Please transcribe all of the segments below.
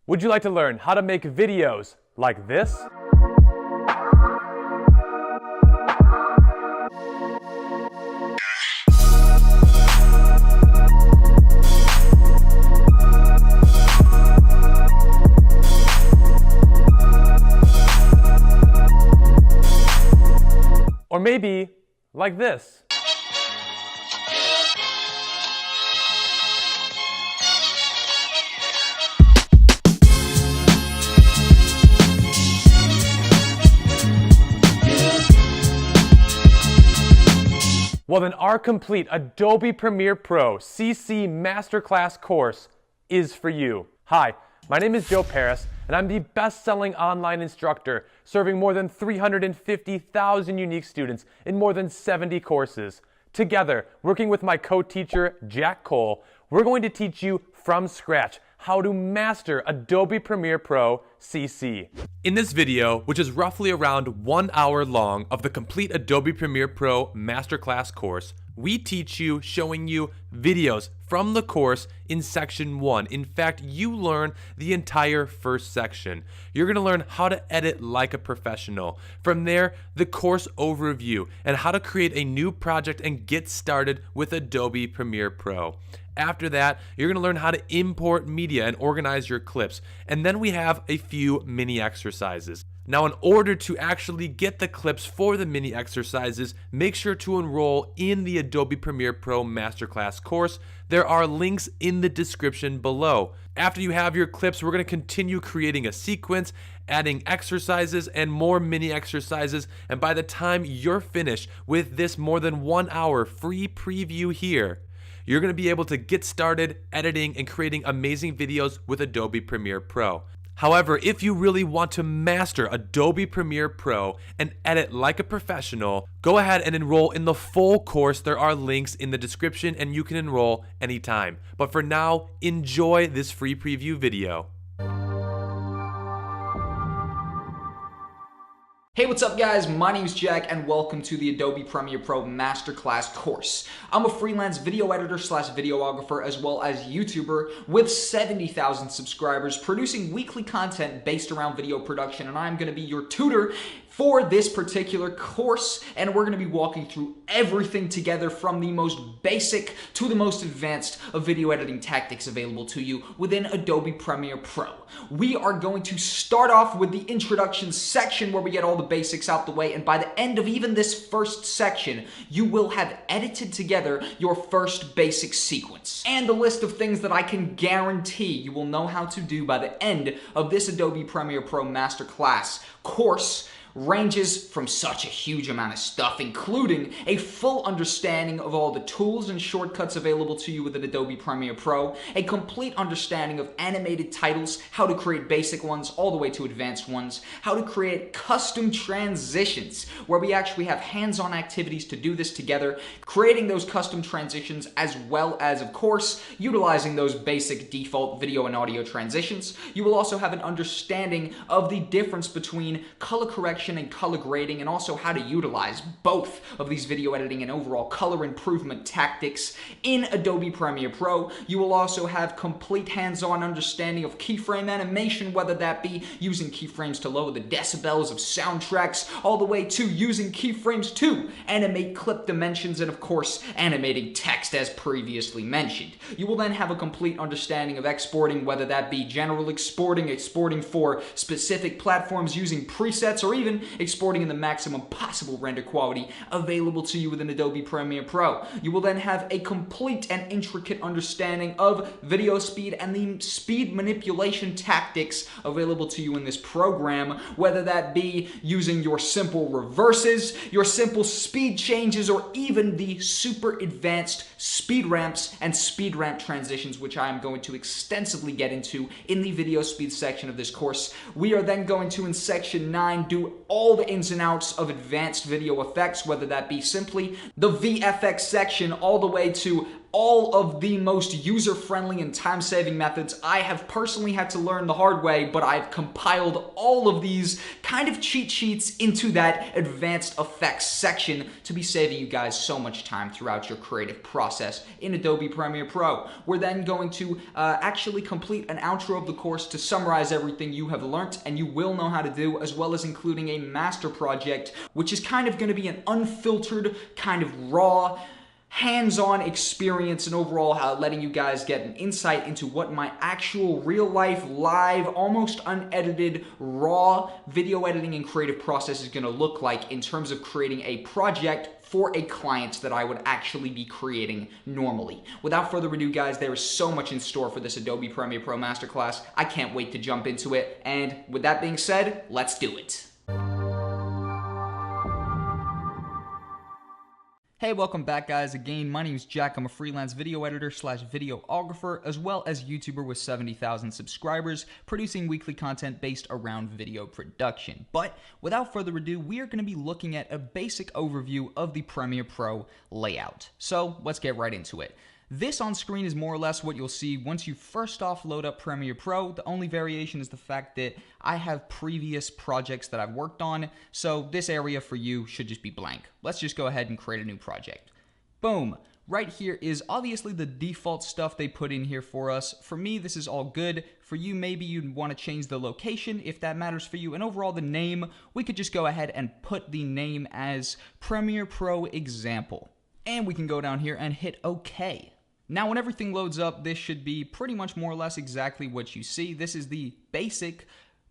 Would you like to learn how to make videos like this? Or maybe like this. Well, then our complete Adobe Premiere Pro CC Masterclass course is for you. Hi, my name is Joe Paris, and I'm the best-selling online instructor serving more than 350,000 unique students in more than 70 courses. Together, working with my co-teacher, Jack Cole, we're going to teach you from scratch how to master Adobe Premiere Pro CC. In this video, which is roughly around 1 hour long of the complete Adobe Premiere Pro Masterclass course, we teach you, showing you videos from the course in section 1. In fact, you learn the entire first section. You're going to learn how to edit like a professional. From there, the course overview and how to create a new project and get started with Adobe Premiere Pro. After that, you're going to learn how to import media and organize your clips. And then we have a few mini exercises. Now, in order to actually get the clips for the mini exercises, make sure to enroll in the Adobe Premiere Pro Masterclass course. There are links in the description below. After you have your clips, we're going to continue creating a sequence, adding exercises and more mini exercises. And by the time you're finished with this more than 1 hour free preview here, you're going to be able to get started editing and creating amazing videos with Adobe Premiere Pro. However, if you really want to master Adobe Premiere Pro and edit like a professional, go ahead and enroll in the full course. There are links in the description and you can enroll anytime. But for now, enjoy this free preview video. Hey, what's up guys? My name is Jack and welcome to the Adobe Premiere Pro Masterclass course. I'm a freelance video editor slash videographer as well as YouTuber with 70,000 subscribers producing weekly content based around video production, and I'm going to be your tutor for this particular course, and we're going to be walking through everything together from the most basic to the most advanced of video editing tactics available to you within Adobe Premiere Pro. We are going to start off with the introduction section where we get all the basics out the way, and by the end of even this first section, you will have edited together your first basic sequence. And a list of things that I can guarantee you will know how to do by the end of this Adobe Premiere Pro Masterclass course ranges from such a huge amount of stuff, including a full understanding of all the tools and shortcuts available to you within Adobe Premiere Pro, a complete understanding of animated titles, how to create basic ones all the way to advanced ones, how to create custom transitions, where we actually have hands-on activities to do this together, creating those custom transitions as well as, of course, utilizing those basic default video and audio transitions. You will also have an understanding of the difference between color correction and color grading, and also how to utilize both of these video editing and overall color improvement tactics in Adobe Premiere Pro. You will also have complete hands-on understanding of keyframe animation, whether that be using keyframes to lower the decibels of soundtracks, all the way to using keyframes to animate clip dimensions, and of course animating text as previously mentioned. You will then have a complete understanding of exporting, whether that be general exporting for specific platforms using presets, or even exporting in the maximum possible render quality available to you within Adobe Premiere Pro. You will then have a complete and intricate understanding of video speed and the speed manipulation tactics available to you in this program, whether that be using your simple reverses, your simple speed changes, or even the super advanced speed ramps and speed ramp transitions, which I am going to extensively get into in the video speed section of this course. We are then going to, in section 9, do all the ins and outs of advanced video effects, whether that be simply the VFX section all the way to all of the most user-friendly and time-saving methods I have personally had to learn the hard way, but I've compiled all of these kind of cheat sheets into that advanced effects section to be saving you guys so much time throughout your creative process in Adobe Premiere Pro. We're then going to actually complete an outro of the course to summarize everything you have learned and you will know how to do, as well as including a master project, which is kind of going to be an unfiltered, kind of raw, hands-on experience, and overall letting you guys get an insight into what my actual real-life, live, almost unedited, raw video editing and creative process is going to look like in terms of creating a project for a client that I would actually be creating normally. Without further ado, guys, there is so much in store for this Adobe Premiere Pro Masterclass. I can't wait to jump into it, and with that being said, let's do it. Hey, welcome back, guys. Again, my name is Jack. I'm a freelance video editor / videographer, as well as YouTuber with 70,000 subscribers, producing weekly content based around video production. But without further ado, we are going to be looking at a basic overview of the Premiere Pro layout. So let's get right into it. This on screen is more or less what you'll see once you first off load up Premiere Pro. The only variation is the fact that I have previous projects that I've worked on, so this area for you should just be blank. Let's just go ahead and create a new project. Boom. Right here is obviously the default stuff they put in here for us. For me, this is all good. For you, maybe you'd want to change the location if that matters for you. And overall, the name, we could just go ahead and put the name as Premiere Pro Example. And we can go down here and hit OK. Now, when everything loads up, this should be pretty much more or less exactly what you see. This is the basic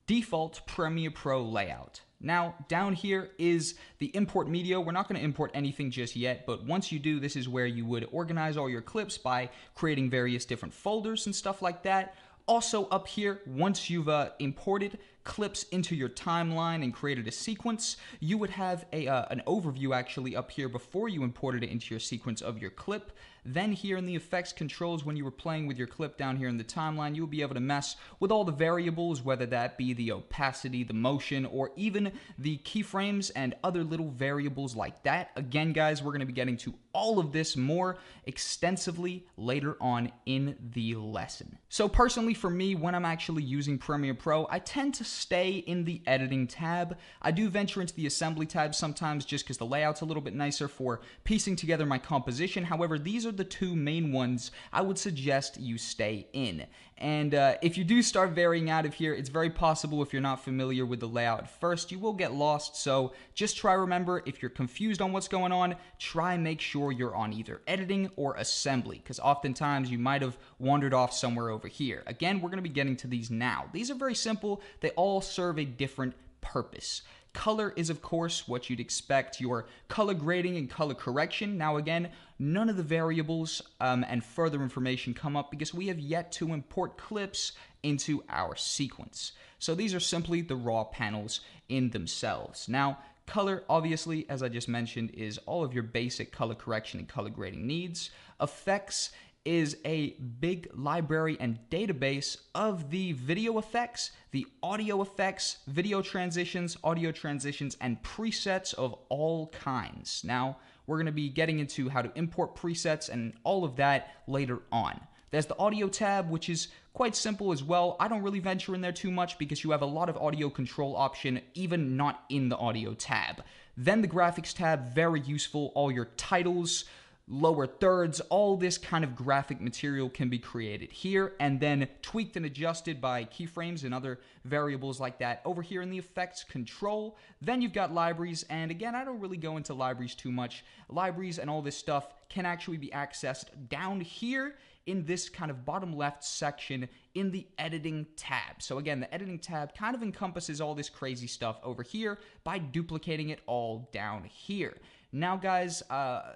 default Premiere Pro layout. Now, down here is the import media. We're not going to import anything just yet, but once you do, this is where you would organize all your clips by creating various different folders and stuff like that. Also up here, once you've imported clips into your timeline and created a sequence, you would have an overview actually up here before you imported it into your sequence of your clip. Then here in the effects controls, when you were playing with your clip down here in the timeline, you'll be able to mess with all the variables, whether that be the opacity, the motion, or even the keyframes and other little variables like that. Again, guys, we're going to be getting to all of this more extensively later on in the lesson. So personally for me, when I'm actually using Premiere Pro, I tend to stay in the editing tab. I do venture into the assembly tab sometimes just because the layout's a little bit nicer for piecing together my composition. However, these are the two main ones I would suggest you stay in. And if you do start varying out of here, it's very possible, if you're not familiar with the layout at first, you will get lost. So just try remember, if you're confused on what's going on, try make sure you're on either editing or assembly, because oftentimes you might have wandered off somewhere over here. Again, we're going to be getting to these now. These are very simple. They all serve a different purpose. Color is, of course, what you'd expect, your color grading and color correction. Now, again, none of the variables and further information come up because we have yet to import clips into our sequence. So these are simply the raw panels in themselves. Now, color, obviously, as I just mentioned, is all of your basic color correction and color grading needs. Effects is a big library and database of the video effects, the audio effects, video transitions, audio transitions, and presets of all kinds. Now, we're going to be getting into how to import presets and all of that later on. There's the audio tab, which is quite simple as well. I don't really venture in there too much because you have a lot of audio control option, even not in the audio tab. Then the graphics tab, very useful. All your titles, lower thirds, all this kind of graphic material can be created here and then tweaked and adjusted by keyframes and other variables like that over here in the effects control. Then you've got libraries, and again, I don't really go into libraries too much. Libraries and all this stuff can actually be accessed down here in this kind of bottom left section in the editing tab. So again, the editing tab kind of encompasses all this crazy stuff over here by duplicating it all down here. Now, guys,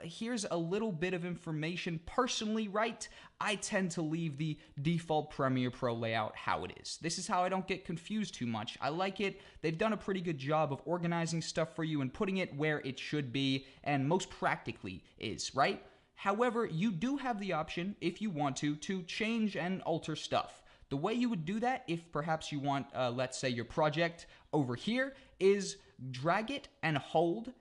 here's a little bit of information. Personally, right, I tend to leave the default Premiere Pro layout how it is. This is how I don't get confused too much. I like it. They've done a pretty good job of organizing stuff for you and putting it where it should be and most practically is, right? However, you do have the option, if you want to change and alter stuff. The way you would do that, if perhaps you want, let's say, your project over here, is drag it and hold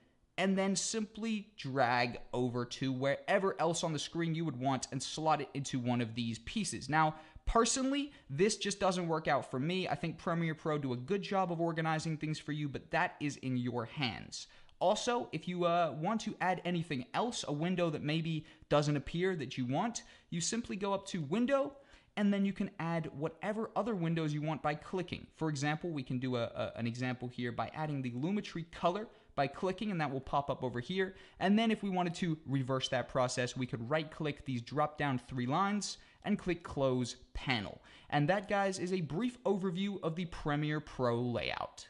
and then simply drag over to wherever else on the screen you would want and slot it into one of these pieces. Now, personally, this just doesn't work out for me. I think Premiere Pro do a good job of organizing things for you, but that is in your hands. Also, if you want to add anything else, a window that maybe doesn't appear that you want, you simply go up to Window, and then you can add whatever other windows you want by clicking. For example, we can do an example here by adding the Lumetri color by clicking, and that will pop up over here. And then if we wanted to reverse that process, we could right-click these drop-down 3 lines and click Close Panel. And that, guys, is a brief overview of the Premiere Pro layout.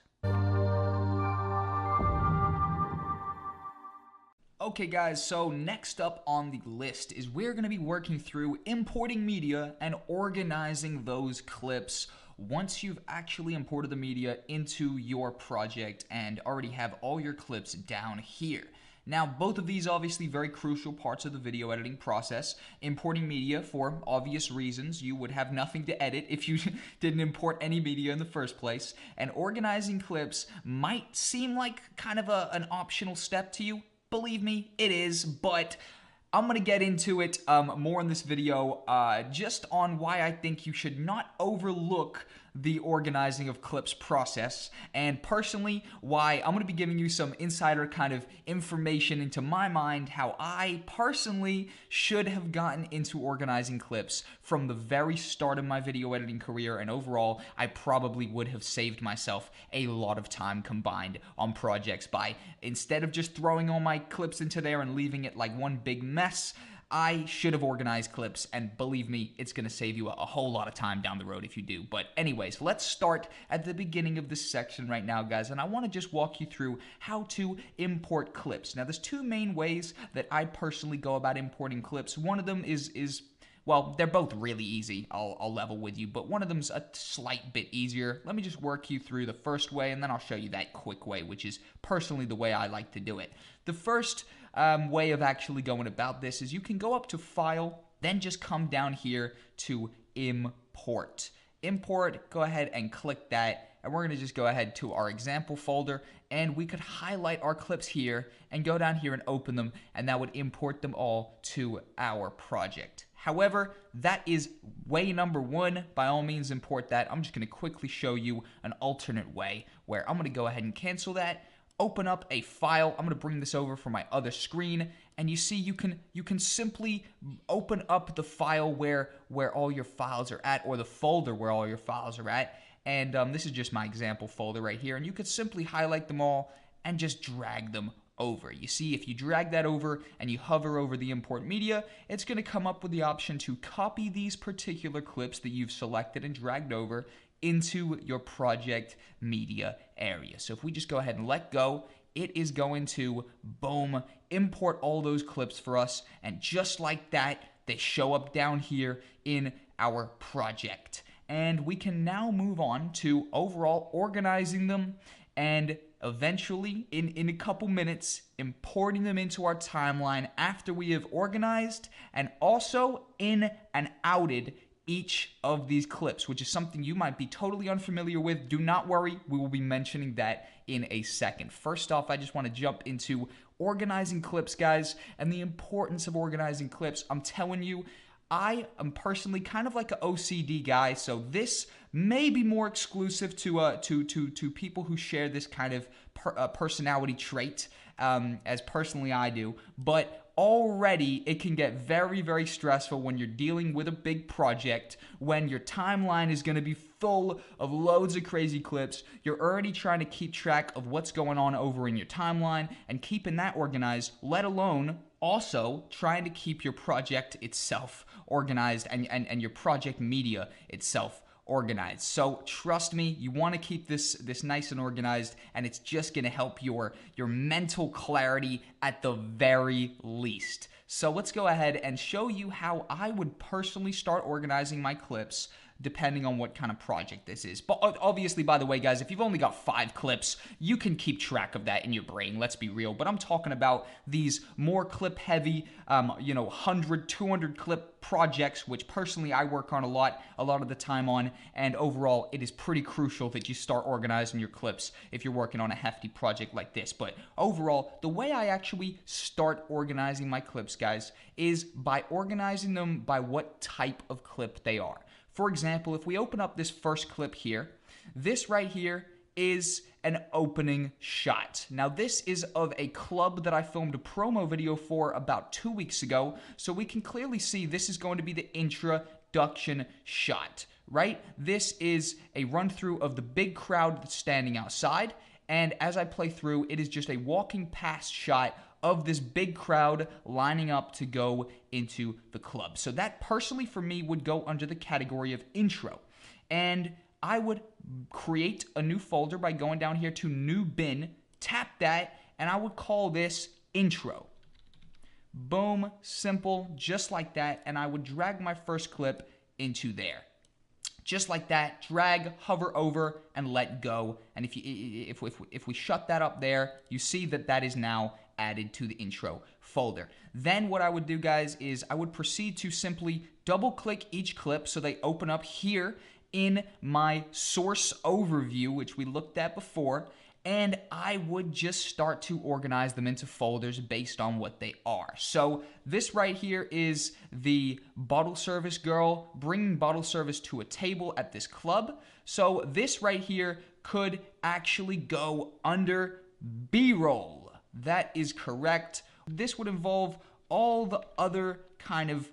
Okay guys, so next up on the list is we're going to be working through importing media and organizing those clips once you've actually imported the media into your project and already have all your clips down here. Now, both of these obviously very crucial parts of the video editing process. Importing media for obvious reasons. You would have nothing to edit if you didn't import any media in the first place. And organizing clips might seem like kind of an optional step to you. Believe me, it is, but I'm going to get into it more in this video just on why I think you should not overlook the organizing of clips process, and personally why I'm going to be giving you some insider kind of information into my mind how I personally should have gotten into organizing clips from the very start of my video editing career, and overall I probably would have saved myself a lot of time combined on projects by, instead of just throwing all my clips into there and leaving it like one big mess, I should have organized clips, and believe me, it's going to save you a whole lot of time down the road if you do. But anyways, let's start at the beginning of this section right now, guys, and I want to just walk you through how to import clips. Now, there's 2 main ways that I personally go about importing clips. One of them is well, they're both really easy, I'll level with you, but one of them's a slight bit easier. Let me just work you through the first way, and then I'll show you that quick way, which is personally the way I like to do it. The first way of actually going about this is you can go up to File, then just come down here to Import. Import, go ahead and click that, and we're going to just go ahead to our example folder, and we could highlight our clips here and go down here and open them, and that would import them all to our project. However, that is way number 1. By all means, import that. I'm just going to quickly show you an alternate way where I'm going to go ahead and cancel that, open up a file. I'm going to bring this over from my other screen, and you see you can simply open up the file where all your files are at, or the folder where all your files are at. And this is just my example folder right here, and you could simply highlight them all and just drag them over. You see, if you drag that over and you hover over the import media, it's going to come up with the option to copy these particular clips that you've selected and dragged over into your project media area. So if we just go ahead and let go, it is going to, boom, import all those clips for us, and just like that, they show up down here in our project. And we can now move on to overall organizing them, and eventually, in a couple minutes, importing them into our timeline after we have organized and also in and outed each of these clips, which is something you might be totally unfamiliar with. Do not worry, we will be mentioning that in a second. First off, I just want to jump into organizing clips, guys, and the importance of organizing clips. I'm telling you, I am personally kind of like an OCD guy, so this may be more exclusive to people who share this kind of personality trait, as personally I do, but already it can get very, very stressful when you're dealing with a big project, when your timeline is going to be full of loads of crazy clips. You're already trying to keep track of what's going on over in your timeline and keeping that organized, let alone also trying to keep your project itself organized and your project media itself organized. So trust me, you want to keep this nice and organized, and it's just going to help your mental clarity at the very least. So let's go ahead and show you how I would personally start organizing my clips depending on what kind of project this is. But obviously, by the way, guys, if you've only got 5 clips, you can keep track of that in your brain, let's be real. But I'm talking about these more clip-heavy, 100, 200 clip projects, which personally I work on a lot of the time on, and overall, it is pretty crucial that you start organizing your clips if you're working on a hefty project like this. But overall, the way I actually start organizing my clips, guys, is by organizing them by what type of clip they are. For example, if we open up this first clip here, this right here is an opening shot. Now, this is of a club that I filmed a promo video for about 2 weeks ago, so we can clearly see this is going to be the introduction shot, right? This is a run through of the big crowd that's standing outside, and as I play through, it is just a walking past shot of this big crowd lining up to go into the club. So that personally for me would go under the category of intro. And I would create a new folder by going down here to new bin, tap that, and I would call this intro. Boom, simple, just like that, and I would drag my first clip into there. Just like that, drag, hover over, and let go. And if we shut that up there, you see that that is now added to the intro folder. Then what I would do, guys, is I would proceed to simply double-click each clip so they open up here in my source overview, which we looked at before, and I would just start to organize them into folders based on what they are. So this right here is the bottle service girl bringing bottle service to a table at this club. So this right here could actually go under B-roll. That is correct. This would involve all the other kind of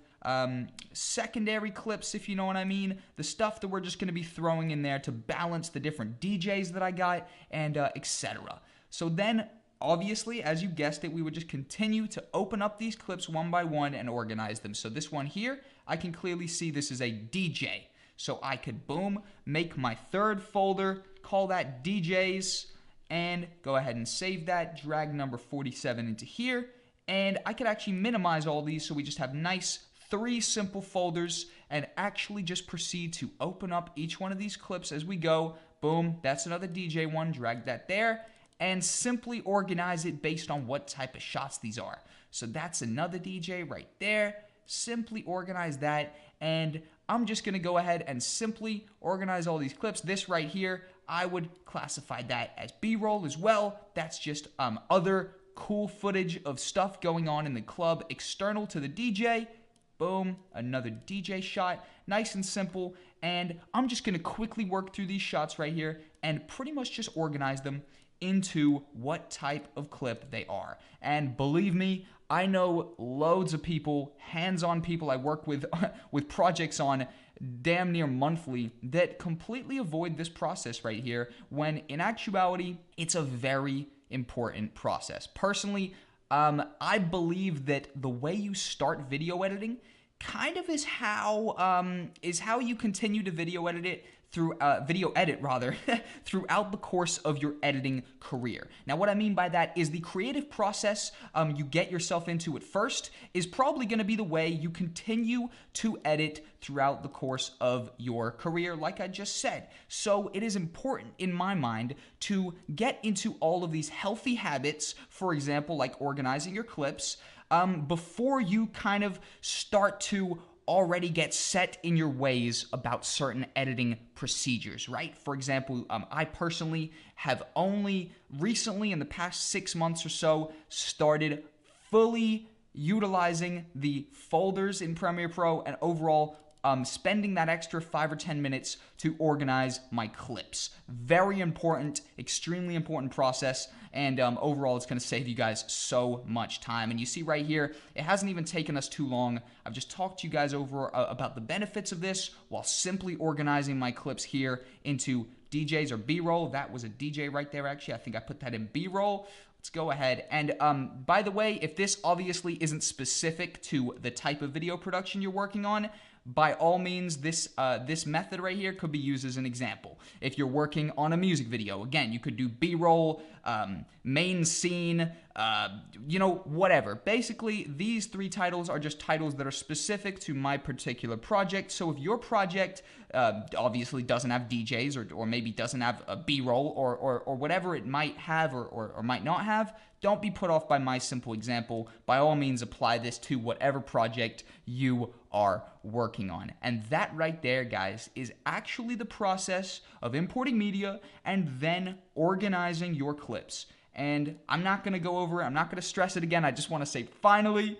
secondary clips, if you know what I mean. The stuff that we're just going to be throwing in there to balance the different DJs that I got, and etc. So then, obviously, as you guessed it, we would just continue to open up these clips one by one and organize them. So this one here, I can clearly see this is a DJ. So I could, boom, make my third folder, call that DJs, and go ahead and save that, drag number 47 into here, and I could actually minimize all these so we just have nice 3 simple folders and actually just proceed to open up each one of these clips as we go. Boom, that's another DJ one, drag that there, and simply organize it based on what type of shots these are. So that's another DJ right there. Simply organize that, and I'm just going to go ahead and simply organize all these clips. This right here, I would classify that as B-roll as well. That's just other cool footage of stuff going on in the club external to the DJ. Boom, another DJ shot, nice and simple, and I'm just going to quickly work through these shots right here and pretty much just organize them into what type of clip they are. And believe me, I know loads of people, hands-on people I work with with projects on damn near monthly that completely avoid this process right here, when in actuality, it's a very important process. Personally, I believe that the way you start video editing kind of is how you continue to video edit it through throughout the course of your editing career. Now, what I mean by that is the creative process you get yourself into at first is probably going to be the way you continue to edit throughout the course of your career, like I just said. So it is important in my mind to get into all of these healthy habits, for example, like organizing your clips, before you kind of start to already get set in your ways about certain editing procedures, right? For example, I personally have only recently in the past 6 months or so started fully utilizing the folders in Premiere Pro and overall spending that extra 5 or 10 minutes to organize my clips. Very important, extremely important process, and overall it's going to save you guys so much time. And you see right here, it hasn't even taken us too long. I've just talked to you guys over about the benefits of this while simply organizing my clips here into DJs or B-roll. That was a DJ right there, actually. I think I put that in B-roll. Let's go ahead. And by the way, if this obviously isn't specific to the type of video production you're working on, by all means, this method right here could be used as an example. If you're working on a music video, again, you could do B-roll, main scene, whatever. Basically, these 3 titles are just titles that are specific to my particular project. So if your project obviously doesn't have DJs or maybe doesn't have a B-roll or whatever it might have or might not have, don't be put off by my simple example. By all means, apply this to whatever project you are working on. And that right there, guys, is actually the process of importing media and then organizing your clips. And I'm not going to go over it. I'm not going to stress it again. I just want to say, finally,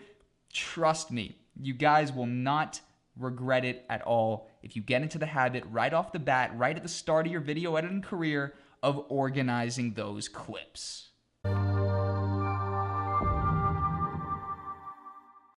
trust me, you guys will not regret it at all if you get into the habit right off the bat, right at the start of your video editing career, of organizing those clips.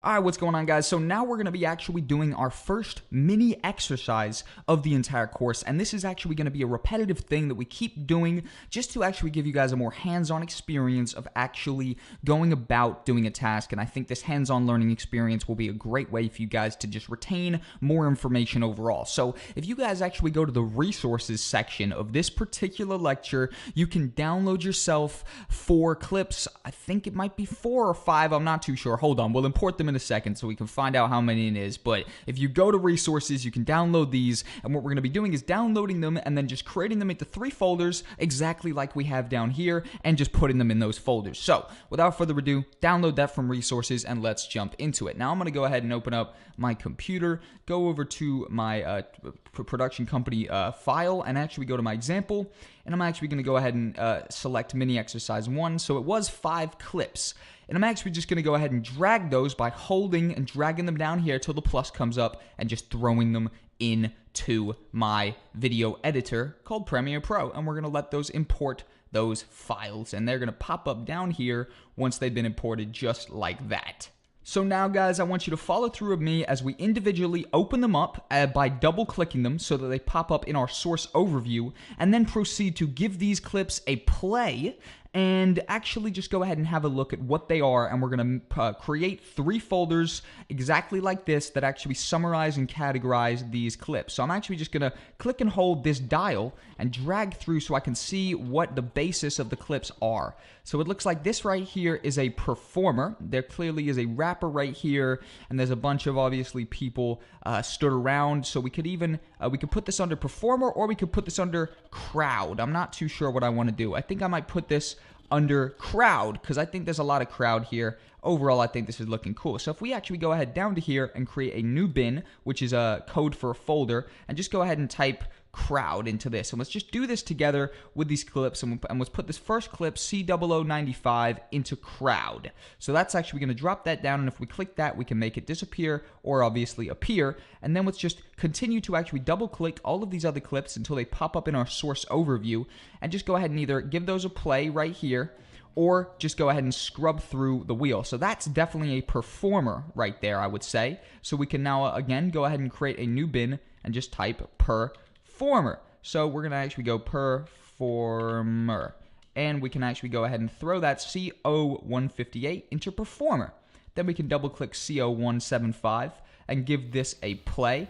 All right, what's going on, guys? So now we're going to be actually doing our first mini exercise of the entire course, and this is actually going to be a repetitive thing that we keep doing just to actually give you guys a more hands-on experience of actually going about doing a task, and I think this hands-on learning experience will be a great way for you guys to just retain more information overall. So if you guys actually go to the resources section of this particular lecture, you can download yourself 4 clips. I think it might be 4 or 5. I'm not too sure. Hold on. We'll import them in a second so we can find out how many it is. But if you go to resources, you can download these, and what we're going to be doing is downloading them and then just creating them into 3 folders exactly like we have down here and just putting them in those folders. So without further ado, download that from resources and let's jump into it. Now I'm going to go ahead and open up my computer, go over to my production company file, and actually go to my example, and I'm actually going to go ahead and select mini exercise 1. So it was 5 clips. And I'm actually just going to go ahead and drag those by holding and dragging them down here till the plus comes up and just throwing them into my video editor called Premiere Pro. And we're going to let those import those files. And they're going to pop up down here once they've been imported just like that. So now, guys, I want you to follow through with me as we individually open them up by double-clicking them so that they pop up in our source overview, and then proceed to give these clips a play and actually just go ahead and have a look at what they are. And we're going to create 3 folders exactly like this that actually summarize and categorize these clips. So I'm actually just going to click and hold this dial and drag through so I can see what the basis of the clips are. So it looks like this right here is a performer. There clearly is a rapper right here, and there's a bunch of obviously people stood around. So we could even we could put this under performer, or we could put this under crowd. I'm not too sure what I want to do. I think I might put this under crowd because I think there's a lot of crowd here. Overall, I think this is looking cool. So if we actually go ahead down to here and create a new bin, which is a code for a folder, and just go ahead and type crowd into this. And let's just do this together with these clips, and let's put this first clip, C0095, into crowd. So that's actually going to drop that down, and if we click that, we can make it disappear or obviously appear. And then let's just continue to actually double click all of these other clips until they pop up in our source overview, and just go ahead and either give those a play right here, or just go ahead and scrub through the wheel. So that's definitely a performer right there, I would say. So we can now, again, go ahead and create a new bin and just type performer. So we're going to actually go performer. And we can actually go ahead and throw that CO158 into performer. Then we can double click CO175 and give this a play.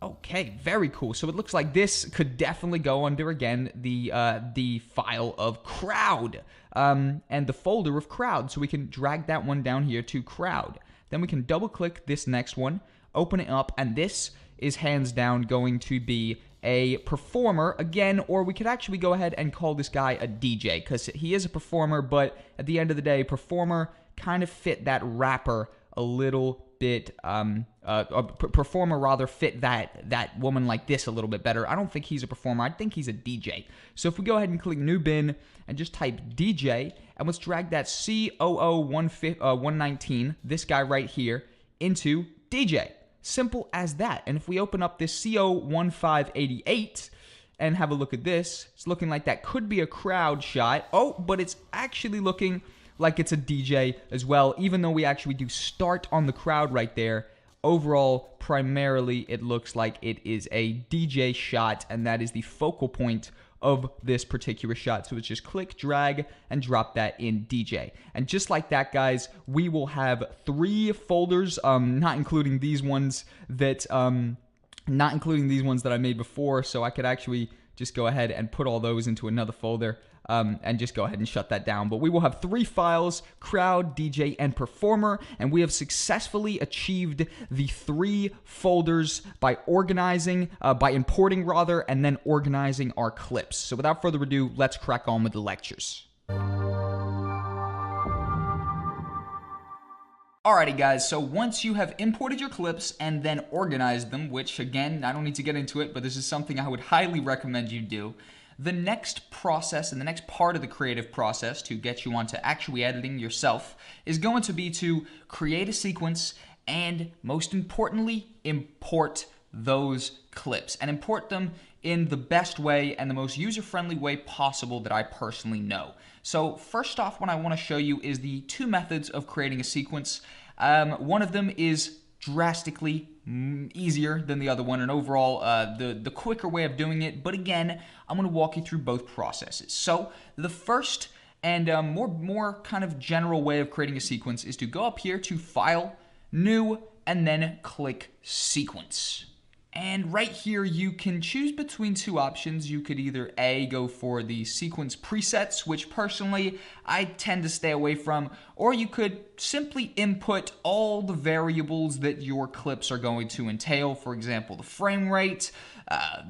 Okay, very cool. So it looks like this could definitely go under, again, the file of crowd and the folder of crowd. So we can drag that one down here to crowd. Then we can double click this next one, open it up, and this is hands down going to be a performer again, or we could actually go ahead and call this guy a DJ because he is a performer, but at the end of the day, performer kind of fit that rapper a little bit, performer rather fit that woman like this a little bit better. I don't think he's a performer. I think he's a DJ. So if we go ahead and click new bin and just type DJ, and let's drag that C00119, this guy right here, into DJ. Simple as that. And if we open up this CO1588 and have a look at this, it's looking like that could be a crowd shot. Oh, but it's actually looking like it's a DJ as well, even though we actually do start on the crowd right there. Overall, primarily, it looks like it is a DJ shot, and that is the focal point of this particular shot. So it's just click, drag, and drop that in DJ. And just like that, guys, we will have 3 folders, not including these ones that I made before. So I could actually just go ahead and put all those into another folder and just go ahead and shut that down. But we will have 3 files, crowd, DJ, and performer, and we have successfully achieved the 3 folders by importing rather, and then organizing our clips. So without further ado, let's crack on with the lectures. Alrighty guys, so once you have imported your clips and then organized them, which again, I don't need to get into it, but this is something I would highly recommend you do, the next process and the next part of the creative process to get you onto actually editing yourself is going to be to create a sequence and, most importantly, import those clips and import them in the best way and the most user-friendly way possible that I personally know. So first off, what I want to show you is the 2 methods of creating a sequence. One of them is drastically easier than the other one, and overall the quicker way of doing it, but again, I'm going to walk you through both processes. So the first and more kind of general way of creating a sequence is to go up here to File, New, and then click Sequence. And right here, you can choose between 2 options. You could either A, go for the sequence presets, which personally I tend to stay away from, or you could simply input all the variables that your clips are going to entail. For example, the frame rate,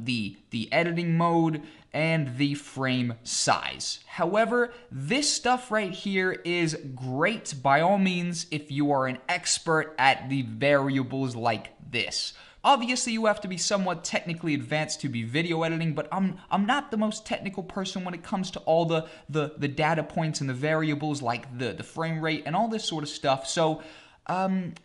the editing mode, and the frame size. However, this stuff right here is great by all means if you are an expert at the variables like this. Obviously, you have to be somewhat technically advanced to be video editing, but I'm not the most technical person when it comes to all the data points and the variables like the frame rate and all this sort of stuff. So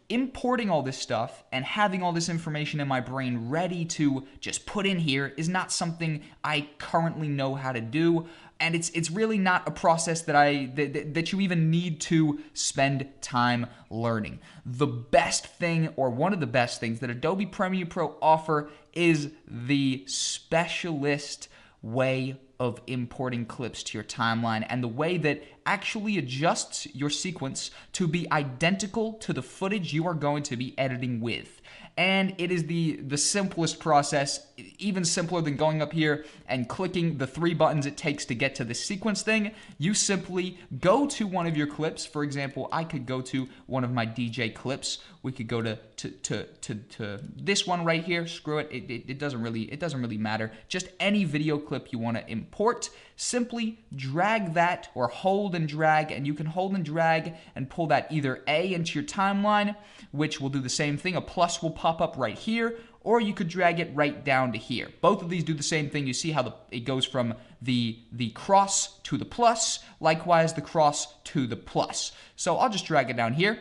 importing all this stuff and having all this information in my brain ready to just put in here is not something I currently know how to do. And it's really not a process that you even need to spend time learning. The best thing, or one of the best things that Adobe Premiere Pro offer is the specialist way of importing clips to your timeline, and the way that actually adjusts your sequence to be identical to the footage you are going to be editing with. And it is the simplest process, even simpler than going up here and clicking the 3 buttons it takes to get to the sequence thing. You simply go to one of your clips. For example, I could go to one of my DJ clips. We could go to this one right here. Screw it. It doesn't really matter. Just any video clip you want to import. Simply drag that, or hold and drag, and you can hold and drag and pull that either A into your timeline, which will do the same thing. A plus will pop up right here, or you could drag it right down to here. Both of these do the same thing. You see how it goes from the cross to the plus, likewise the cross to the plus. So I'll just drag it down here.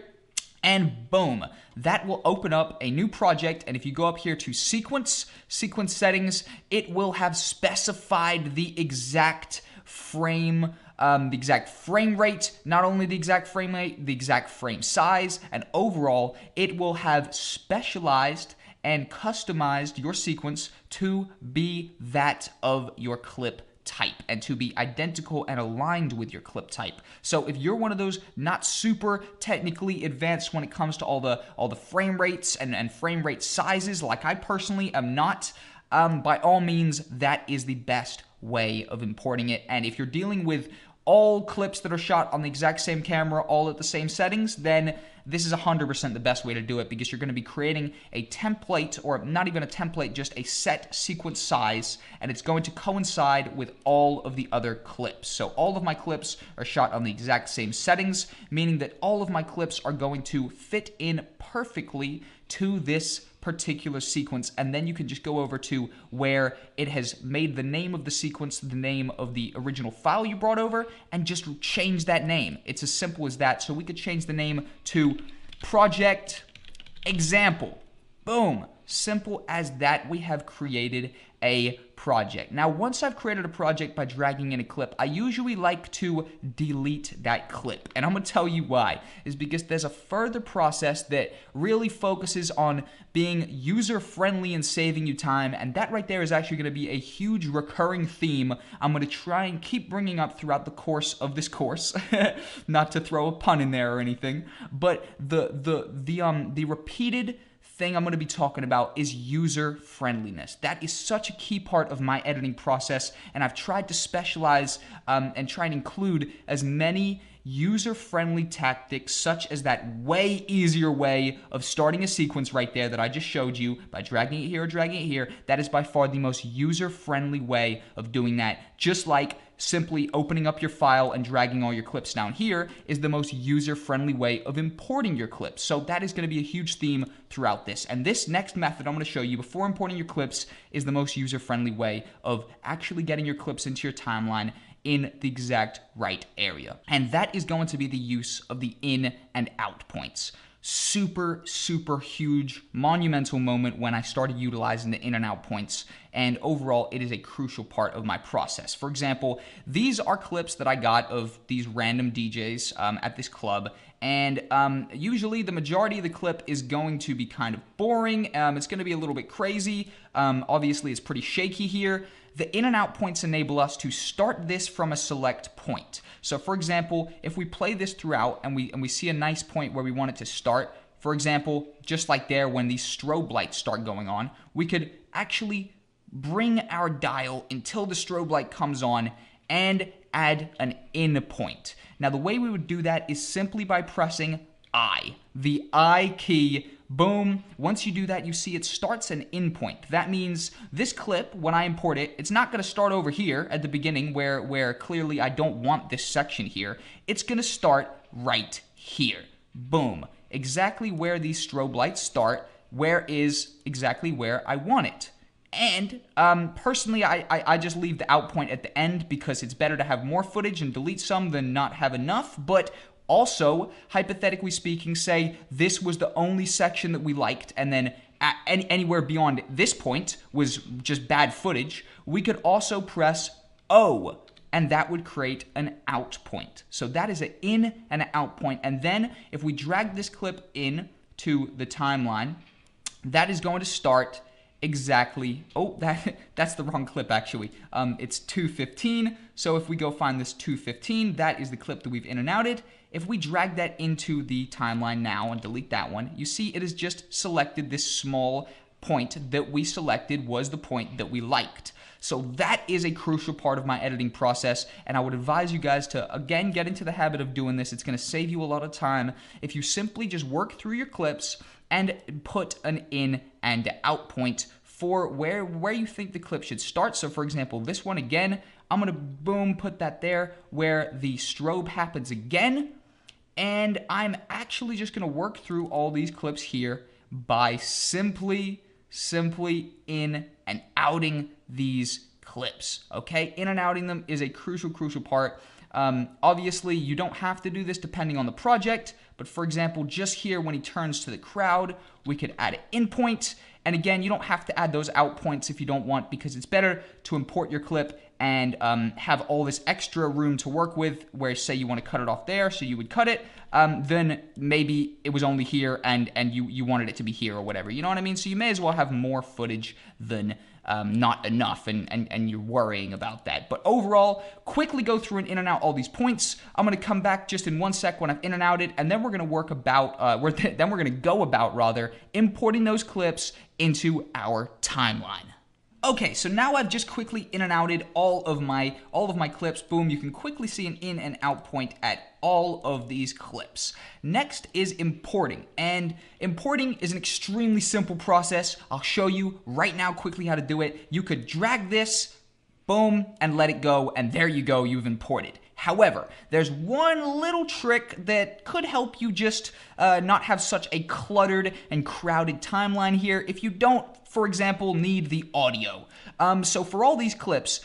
And boom, that will open up a new project. And if you go up here to sequence settings, it will have specified the exact frame rate, not only the exact frame rate, the exact frame size, and overall, it will have specialized and customized your sequence to be that of your clip type and to be identical and aligned with your clip type. So if you're one of those not super technically advanced when it comes to all the frame rates and frame rate sizes, like I personally am not, by all means, that is the best way of importing it. And if you're dealing with all clips that are shot on the exact same camera, all at the same settings, then this is 100% the best way to do it, because you're going to be creating a template, or not even a template, just a set sequence size, and it's going to coincide with all of the other clips. So all of my clips are shot on the exact same settings, meaning that all of my clips are going to fit in perfectly to this particular sequence. And then you can just go over to where it has made the name of the sequence the name of the original file you brought over, and just change that name. It's as simple as that. So we could change the name to Project Example. Boom. Simple as that. We have created a project. Now, once I've created a project by dragging in a clip, I usually like to delete that clip. And I'm going to tell you why. Is because there's a further process that really focuses on being user-friendly and saving you time. And that right there is actually going to be a huge recurring theme I'm going to try and keep bringing up throughout the course of this course. Not to throw a pun in there or anything. But the repeated thing I'm going to be talking about is user friendliness. That is such a key part of my editing process, and I've tried to specialize and try and include as many user-friendly tactics, such as that way easier way of starting a sequence right there that I just showed you by dragging it here or dragging it here. That is by far the most user-friendly way of doing that. Just like simply opening up your file and dragging all your clips down here is the most user-friendly way of importing your clips. So that is going to be a huge theme throughout this. And this next method I'm going to show you before importing your clips is the most user-friendly way of actually getting your clips into your timeline in the exact right area. And that is going to be the use of the in and out points. Super, super huge, monumental moment when I started utilizing the in and out points, and overall it is a crucial part of my process. For example, these are clips that I got of these random DJs at this club, and usually the majority of the clip is going to be kind of boring. It's going to be a little bit crazy. Obviously it's pretty shaky here. The in and out points enable us to start this from a select point. So for example, if we play this throughout and we see a nice point where we want it to start, for example, just like there when these strobe lights start going on, we could actually bring our dial until the strobe light comes on and add an in point. Now the way we would do that is simply by pressing I, the I key. Boom. Once you do that, you see it starts an in point. That means this clip, when I import it, it's not going to start over here at the beginning where clearly I don't want this section here. It's going to start right here. Boom. Exactly where these strobe lights start, where is exactly where I want it. And personally, I just leave the out point at the end because it's better to have more footage and delete some than not have enough. But also, hypothetically speaking, say this was the only section that we liked, and then anywhere beyond this point was just bad footage, we could also press O, and that would create an out point. So that is an in and an out point. And then if we drag this clip in to the timeline, that is going to start exactly, oh, that's the wrong clip actually. It's 2:15, so if we go find this 2:15, that is the clip that we've in and outed. If we drag that into the timeline now and delete that one, you see it has just selected this small point that we selected was the point that we liked. So that is a crucial part of my editing process, and I would advise you guys to, again, get into the habit of doing this. It's going to save you a lot of time if you simply just work through your clips and put an in and out point for where you think the clip should start. So for example, this one again, I'm going to boom, put that there where the strobe happens again. And I'm actually just going to work through all these clips here by simply in and outing these clips, okay? In and outing them is a crucial part. Obviously, you don't have to do this depending on the project, but for example, just here when he turns to the crowd, we could add an in point. And again, you don't have to add those out points if you don't want, because it's better to import your clip and have all this extra room to work with, where say you want to cut it off there, so you would cut it, then maybe it was only here and you wanted it to be here or whatever, you know what I mean? So you may as well have more footage than not enough, and you're worrying about that. But overall, quickly go through and in and out all these points. I'm going to come back just in one sec when I've in and outed, and then we're going to work about, then we're going to go about rather importing those clips into our timeline. Okay, so now I've just quickly in and outed all of my clips. Boom, you can quickly see an in and out point at all of these clips. Next is importing, and importing is an extremely simple process. I'll show you right now quickly how to do it. You could drag this, boom, and let it go, and there you go, you've imported. However, there's one little trick that could help you just not have such a cluttered and crowded timeline here if you don't, for example, need the audio. So for all these clips,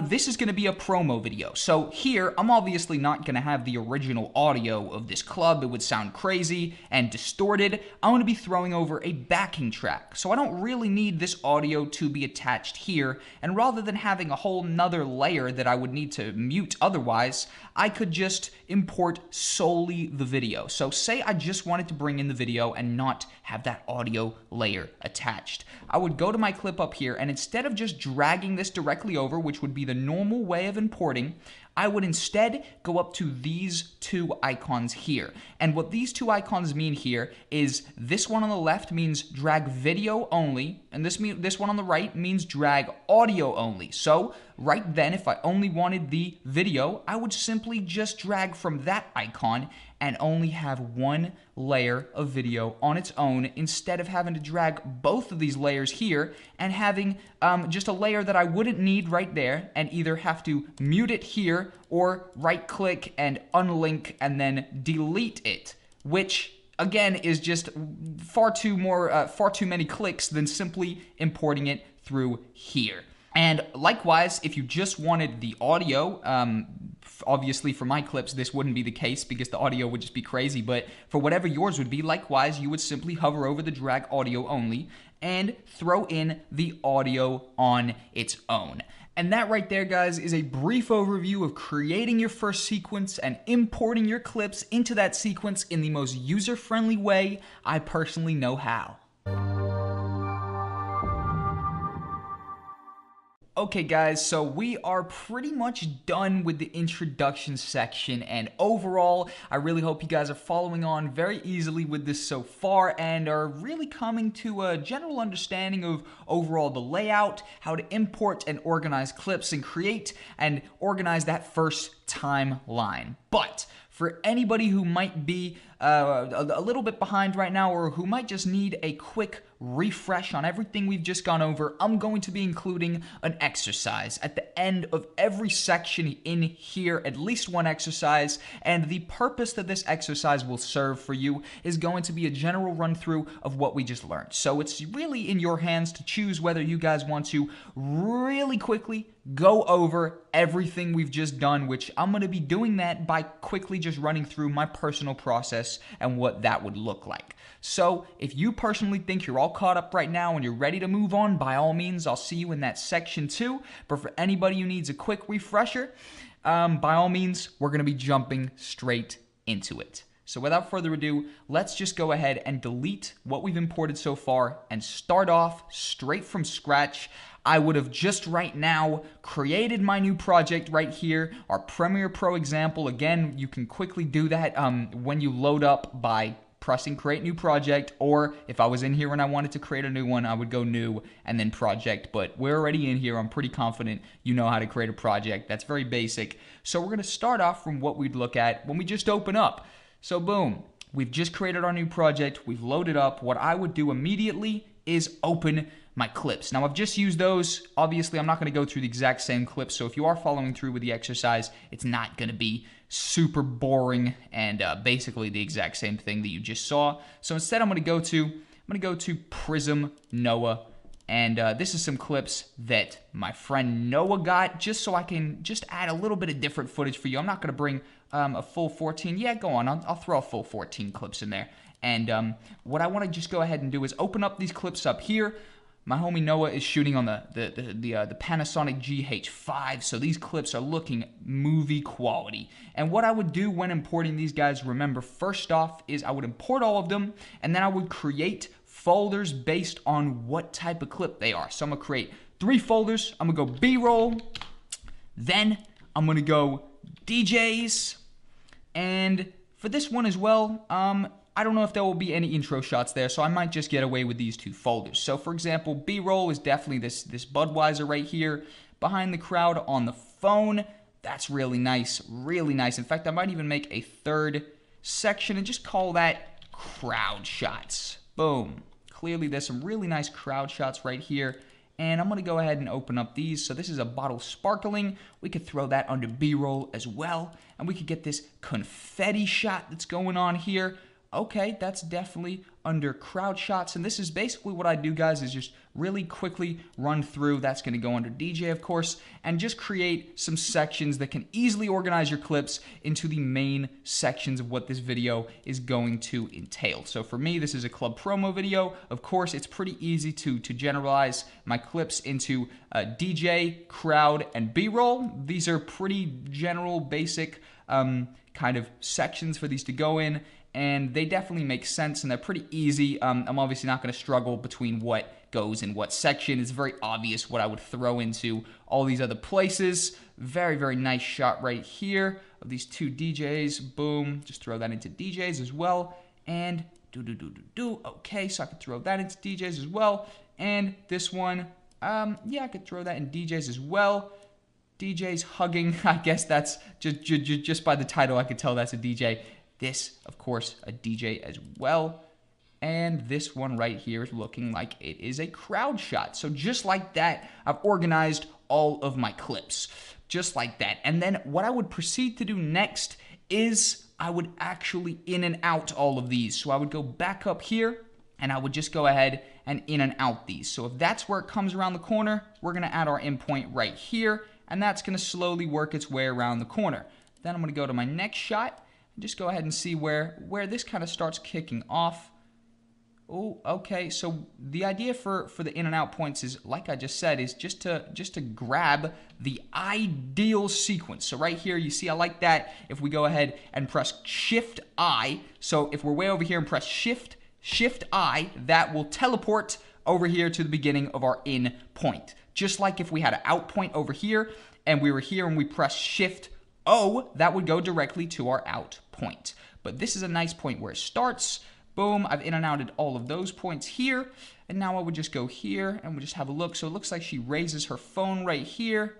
this is going to be a promo video. So here, I'm obviously not going to have the original audio of this club. It would sound crazy and distorted. I'm going to be throwing over a backing track. So I don't really need this audio to be attached here. And rather than having a whole nother layer that I would need to mute otherwise, I could just import solely the video. So say I just wanted to bring in the video and not have that audio layer attached. I would go to my clip up here, and instead of just dragging this directly over, which would be the normal way of importing, I would instead go up to these two icons here. And what these two icons mean here is this one on the left means drag video only, and this one on the right means drag audio only. So right then, if I only wanted the video, I would simply just drag from that icon and only have one layer of video on its own, instead of having to drag both of these layers here and having just a layer that I wouldn't need right there, and either have to mute it here or right click and unlink and then delete it, which again is just far too many clicks than simply importing it through here. And likewise, if you just wanted the audio, obviously for my clips this wouldn't be the case because the audio would just be crazy, but for whatever yours would be, likewise, you would simply hover over the drag audio only and throw in the audio on its own. And that right there, guys, is a brief overview of creating your first sequence and importing your clips into that sequence in the most user-friendly way I personally know how. Okay guys, so we are pretty much done with the introduction section, and overall, I really hope you guys are following on very easily with this so far and are really coming to a general understanding of overall the layout, how to import and organize clips and create and organize that first timeline. But for anybody who might be a little bit behind right now, or who might just need a quick refresh on everything we've just gone over, I'm going to be including an exercise at the end of every section in here, at least one exercise, and the purpose that this exercise will serve for you is going to be a general run through of what we just learned. So it's really in your hands to choose whether you guys want to really quickly go over everything we've just done, which I'm going to be doing that by quickly just running through my personal process and what that would look like. So if you personally think you're all caught up right now and you're ready to move on, by all means, I'll see you in that section 2. But for anybody who needs a quick refresher, by all means, we're going to be jumping straight into it. So without further ado, let's just go ahead and delete what we've imported so far and start off straight from scratch. I would have just right now created my new project right here, our Premiere Pro example. Again, you can quickly do that when you load up by pressing create new project, or if I was in here and I wanted to create a new one, I would go new and then project. But we're already in here. I'm pretty confident you know how to create a project. That's very basic. So we're going to start off from what we'd look at when we just open up. So boom, we've just created our new project. We've loaded up. What I would do immediately is open my clips. Now I've just used those. Obviously I'm not going to go through the exact same clips, so if you are following through with the exercise, it's not going to be super boring and basically the exact same thing that you just saw. So instead I'm going to go to Prism Noah, and this is some clips that my friend Noah got, just so I can just add a little bit of different footage for you. I'm not going to bring a full 14. Yeah, go on. I'll throw a full 14 clips in there. And what I want to just go ahead and do is open up these clips up here. My homie Noah is shooting on the Panasonic GH5, so these clips are looking movie quality. And what I would do when importing these guys, remember, first off, is I would import all of them, and then I would create folders based on what type of clip they are. So I'm going to create 3 folders. I'm going to go B-roll, then I'm going to go DJs, and for this one as well, I don't know if there will be any intro shots there, so I might just get away with these 2 folders. So for example, B-roll is definitely this Budweiser right here behind the crowd on the phone. That's really nice, really nice. In fact, I might even make a 3rd section and just call that crowd shots. Boom. Clearly there's some really nice crowd shots right here. And I'm going to go ahead and open up these. So this is a bottle sparkling. We could throw that under B-roll as well. And we could get this confetti shot that's going on here. Okay, that's definitely under crowd shots, and this is basically what I do, guys, is just really quickly run through. That's going to go under DJ, of course, and just create some sections that can easily organize your clips into the main sections of what this video is going to entail. So for me, this is a club promo video. Of course, it's pretty easy to generalize my clips into DJ, crowd, and B-roll. These are pretty general, basic kind of sections for these to go in. And they definitely make sense, and they're pretty easy. I'm obviously not going to struggle between what goes in what section. It's very obvious what I would throw into all these other places. Very, very nice shot right here of these two DJs. Boom. Just throw that into DJs as well. And okay, so I could throw that into DJs as well. And this one, yeah, I could throw that in DJs as well. DJs hugging, I guess that's just by the title, I could tell that's a DJ. This, of course, a DJ as well. And this one right here is looking like it is a crowd shot. So just like that, I've organized all of my clips. Just like that. And then what I would proceed to do next is I would actually in and out all of these. So I would go back up here and I would just go ahead and in and out these. So if that's where it comes around the corner, we're going to add our in point right here. And that's going to slowly work its way around the corner. Then I'm going to go to my next shot and just go ahead and see where this kind of starts kicking off. Oh, okay, so the idea for the in and out points is, like I just said, is just to grab the ideal sequence. So right here, you see I like that. If we go ahead and press Shift-I, so if we're way over here and press Shift-I, that will teleport over here to the beginning of our in point. Just like if we had an out point over here, and we were here and we press Shift-O, that would go directly to our out point. But this is a nice point where it starts. Boom, I've in and outed all of those points here. And now I would just go here and we'll just have a look. So it looks like she raises her phone right here.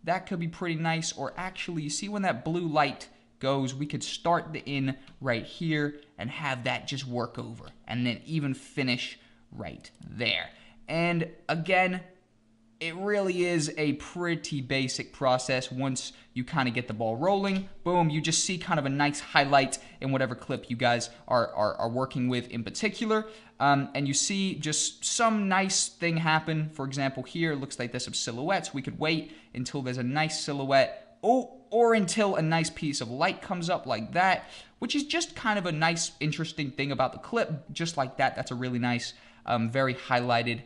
That could be pretty nice. Or actually, you see when that blue light goes, we could start the in right here and have that just work over. And then even finish right there. And again, it really is a pretty basic process. Once you kind of get the ball rolling, boom, you just see kind of a nice highlight in whatever clip you guys are working with in particular. And you see just some nice thing happen. For example, here, it looks like there's some silhouettes. We could wait until there's a nice silhouette, or until a nice piece of light comes up like that, which is just kind of a nice, interesting thing about the clip. Just like that, that's a really nice, very highlighted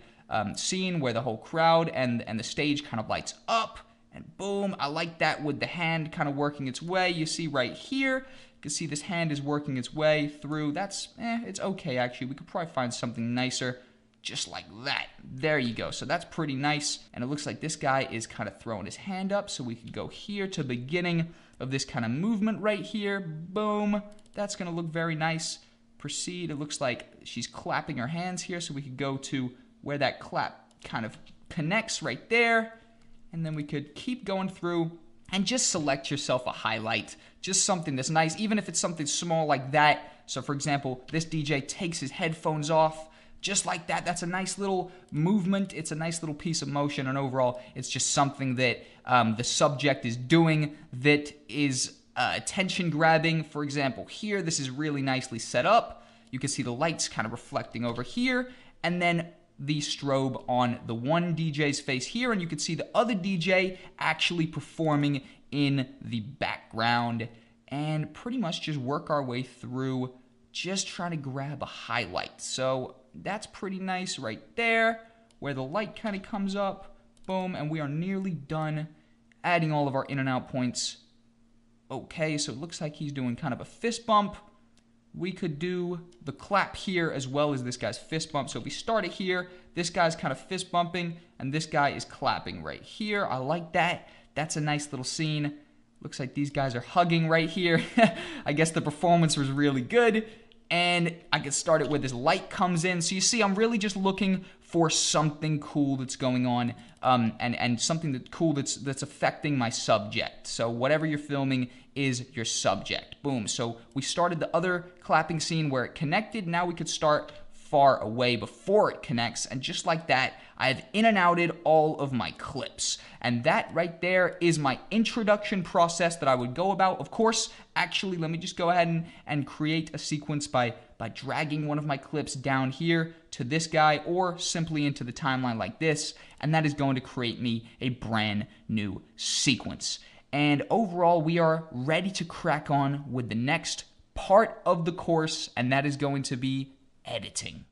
scene where the whole crowd and the stage kind of lights up, and boom, I like that with the hand kind of working its way. You see right here, you can see this hand is working its way through. That's, it's okay actually. We could probably find something nicer just like that. There you go. So that's pretty nice. And it looks like this guy is kind of throwing his hand up, so we could go here to the beginning of this kind of movement right here. Boom. That's going to look very nice. Proceed. It looks like she's clapping her hands here, so we could go to where that clap kind of connects right there. And then we could keep going through and just select yourself a highlight. Just something that's nice, even if it's something small like that. So for example, this DJ takes his headphones off. Just like that. That's a nice little movement. It's a nice little piece of motion. And overall, it's just something that the subject is doing that is attention grabbing. For example, here, this is really nicely set up. You can see the lights kind of reflecting over here. And then the strobe on the one DJ's face here, and you can see the other DJ actually performing in the background, and pretty much just work our way through just trying to grab a highlight. So that's pretty nice right there, where the light kind of comes up, boom, and we are nearly done adding all of our in and out points. Okay, so it looks like he's doing kind of a fist bump. We could do the clap here as well as this guy's fist bump. So if we start it here, this guy's kind of fist bumping, and this guy is clapping right here. I like that. That's a nice little scene. Looks like these guys are hugging right here. I guess the performance was really good. And I could start it where this light comes in. So you see, I'm really just looking for something cool that's going on, and something that's cool that's affecting my subject. So whatever you're filming is your subject. Boom. So we started the other clapping scene where it connected. Now we could start far away before it connects, and just like that, I've in and outed all of my clips. And that right there is my introduction process that I would go about. Of course, actually, let me just go ahead and create a sequence by dragging one of my clips down here to this guy, or simply into the timeline like this, and that is going to create me a brand new sequence. And overall, we are ready to crack on with the next part of the course, and that is going to be editing.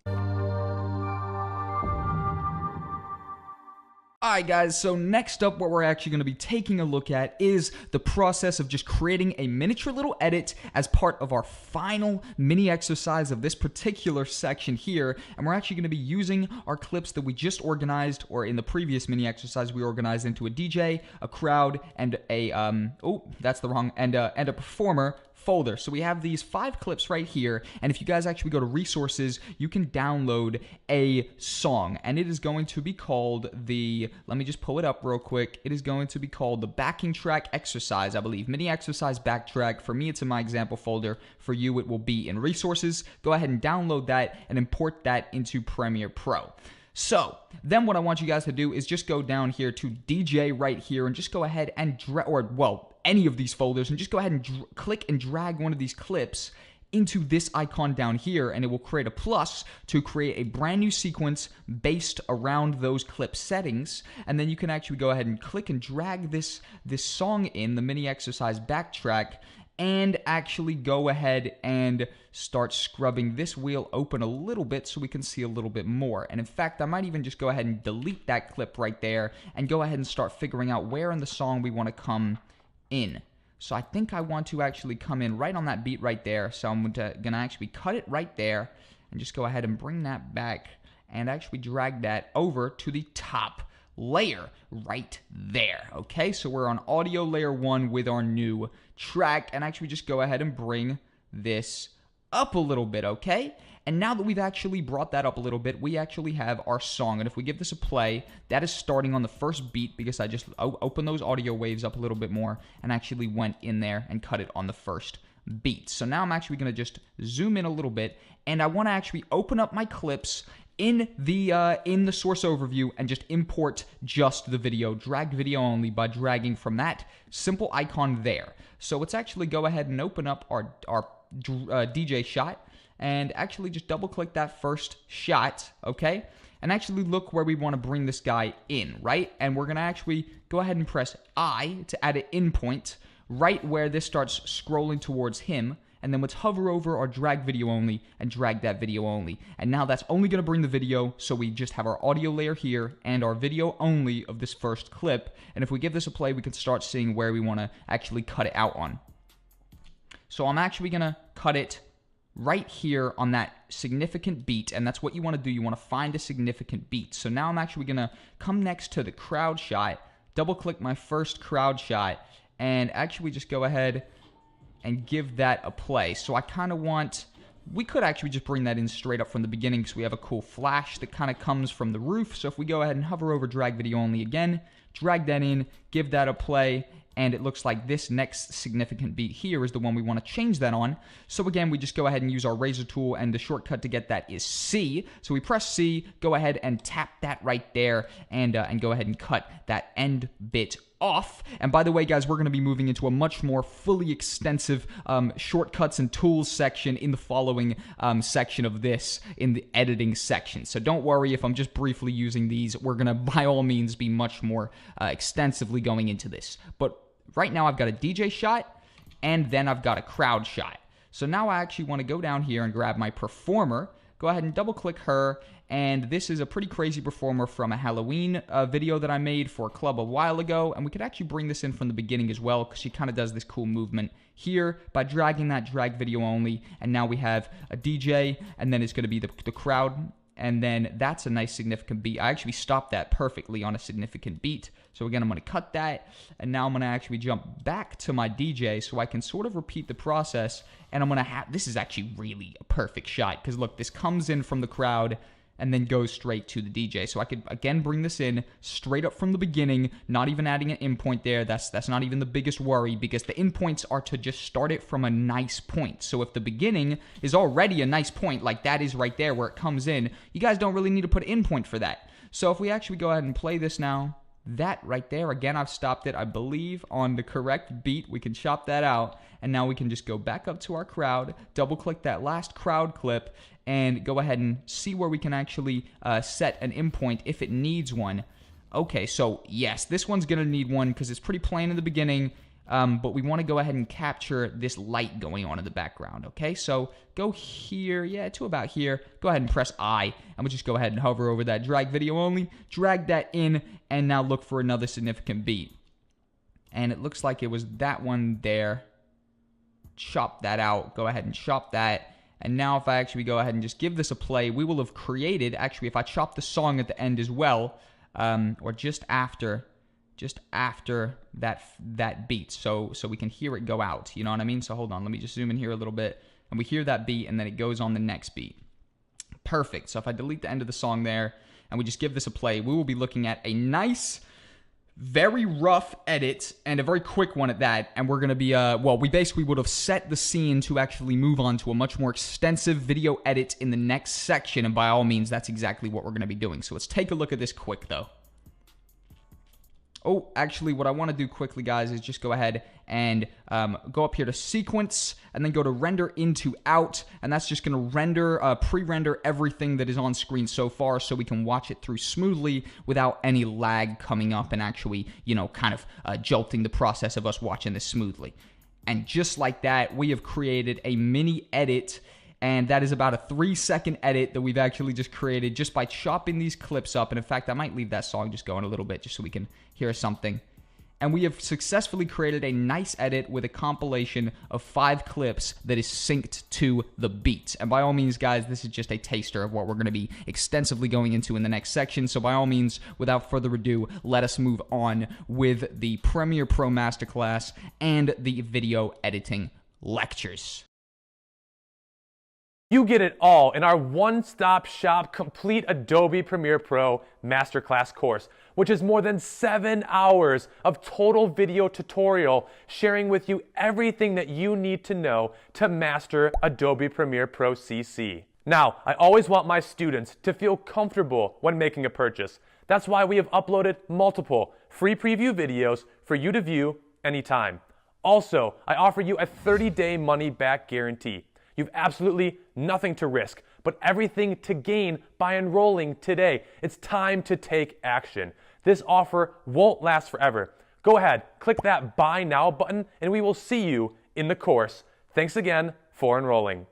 Alright guys, so next up what we're actually going to be taking a look at is the process of just creating a miniature little edit as part of our final mini exercise of this particular section here. And we're actually going to be using our clips that we just organized, or in the previous mini exercise we organized into a DJ, a crowd, and a, and a performer folder. So we have these 5 clips right here, and if you guys actually go to resources, you can download a song, and it is going to be called let me just pull it up real quick. It is going to be called the backing track exercise, I believe. Mini exercise backtrack. For me, it's in my example folder. For you, it will be in resources. Go ahead and download that and import that into Premiere Pro. So then what I want you guys to do is just go down here to DJ right here and just go ahead and any of these folders, and just go ahead and click and drag one of these clips into this icon down here, and it will create a plus to create a brand new sequence based around those clip settings. And then you can actually go ahead and click and drag this song in the mini exercise backtrack, and actually go ahead and start scrubbing this wheel open a little bit so we can see a little bit more. And in fact, I might even just go ahead and delete that clip right there and go ahead and start figuring out where in the song we want to come in. So I think I want to actually come in right on that beat right there. So I'm gonna actually cut it right there and just go ahead and bring that back and actually drag that over to the top layer right there. Okay, so we're on audio layer 1 with our new track, and actually just go ahead and bring this up a little bit. Okay, and now that we've actually brought that up a little bit, we actually have our song. And if we give this a play, that is starting on the first beat, because I just opened those audio waves up a little bit more and actually went in there and cut it on the first beat. So now I'm actually going to just zoom in a little bit, and I want to actually open up my clips in the source overview and just import just the video, drag video only, by dragging from that simple icon there. So let's actually go ahead and open up our DJ shot, and actually just double click that first shot, okay? And actually look where we want to bring this guy in, right? And we're gonna actually go ahead and press I to add an in point right where this starts scrolling towards him. And then let's hover over our drag video only and drag that video only. And now that's only going to bring the video, so we just have our audio layer here and our video only of this first clip. And if we give this a play, we can start seeing where we want to actually cut it out on. So I'm actually going to cut it right here on that significant beat, and that's what you want to do. You want to find a significant beat. So now I'm actually going to come next to the crowd shot, double click my first crowd shot, and actually just go ahead and give that a play. So I kind of want, we could actually just bring that in straight up from the beginning, because we have a cool flash that kind of comes from the roof. So if we go ahead and hover over drag video only again, drag that in, give that a play, and it looks like this next significant beat here is the one we want to change that on. So again, we just go ahead and use our razor tool, and the shortcut to get that is C. So we press C, go ahead and tap that right there, and go ahead and cut that end bit off. And by the way, guys, we're going to be moving into a much more fully extensive shortcuts and tools section in the following section of this, in the editing section. So don't worry if I'm just briefly using these. We're going to, by all means, be much more extensively going into this. But right now I've got a DJ shot, and then I've got a crowd shot. So now I actually want to go down here and grab my performer, go ahead and double click her, and this is a pretty crazy performer from a Halloween video that I made for a club a while ago, and we could actually bring this in from the beginning as well, because she kind of does this cool movement here by dragging that drag video only. And now we have a DJ, and then it's going to be the crowd, and then that's a nice significant beat. I actually stopped that perfectly on a significant beat. So again, I'm going to cut that, and now I'm going to actually jump back to my DJ so I can sort of repeat the process. And I'm going to have, this is actually really a perfect shot, because look, this comes in from the crowd and then goes straight to the DJ. So I could, again, bring this in straight up from the beginning, not even adding an in point there. That's not even the biggest worry, because the in points are to just start it from a nice point. So if the beginning is already a nice point, like that is right there where it comes in, you guys don't really need to put in point for that. So if we actually go ahead and play this now, that right there, again, I've stopped it, I believe, on the correct beat. We can chop that out, and now we can just go back up to our crowd, double click that last crowd clip, and go ahead and see where we can actually set an in point if it needs one. Okay, so yes, this one's gonna need one because it's pretty plain in the beginning. but we want to go ahead and capture this light going on in the background, okay? So go here, yeah, to about here. Go ahead and press I, and we'll just go ahead and hover over that drag video only, drag that in, and now look for another significant beat. And it looks like it was that one there. Chop that out, go ahead and chop that. And now if I actually go ahead and just give this a play, we will have created, actually if I chop the song at the end as well, or just after that beat, so we can hear it go out, you know what I mean? So hold on, let me just zoom in here a little bit, and we hear that beat, and then it goes on the next beat. Perfect. So if I delete the end of the song there, and we just give this a play, we will be looking at a nice, very rough edit, and a very quick one at that, and we're going to be, we basically would have set the scene to actually move on to a much more extensive video edit in the next section, and by all means, that's exactly what we're going to be doing. So let's take a look at this quick, though. Oh, actually, what I want to do quickly, guys, is just go ahead and go up here to sequence, and then go to render into out, and that's just going to render, pre-render everything that is on screen so far, so we can watch it through smoothly without any lag coming up and actually, you know, kind of jolting the process of us watching this smoothly. And just like that, we have created a mini edit. And that is about a 3-second edit that we've actually just created just by chopping these clips up. And in fact, I might leave that song just going a little bit just so we can hear something. And we have successfully created a nice edit with a compilation of 5 clips that is synced to the beat. And by all means, guys, this is just a taster of what we're going to be extensively going into in the next section. So by all means, without further ado, let us move on with the Premiere Pro Masterclass and the video editing lectures. You get it all in our one-stop shop complete Adobe Premiere Pro Masterclass course, which is more than 7 hours of total video tutorial sharing with you everything that you need to know to master Adobe Premiere Pro CC. Now, I always want my students to feel comfortable when making a purchase. That's why we have uploaded multiple free preview videos for you to view anytime. Also, I offer you a 30-day money-back guarantee. You've absolutely nothing to risk, but everything to gain by enrolling today. It's time to take action. This offer won't last forever. Go ahead, click that Buy Now button, and we will see you in the course. Thanks again for enrolling.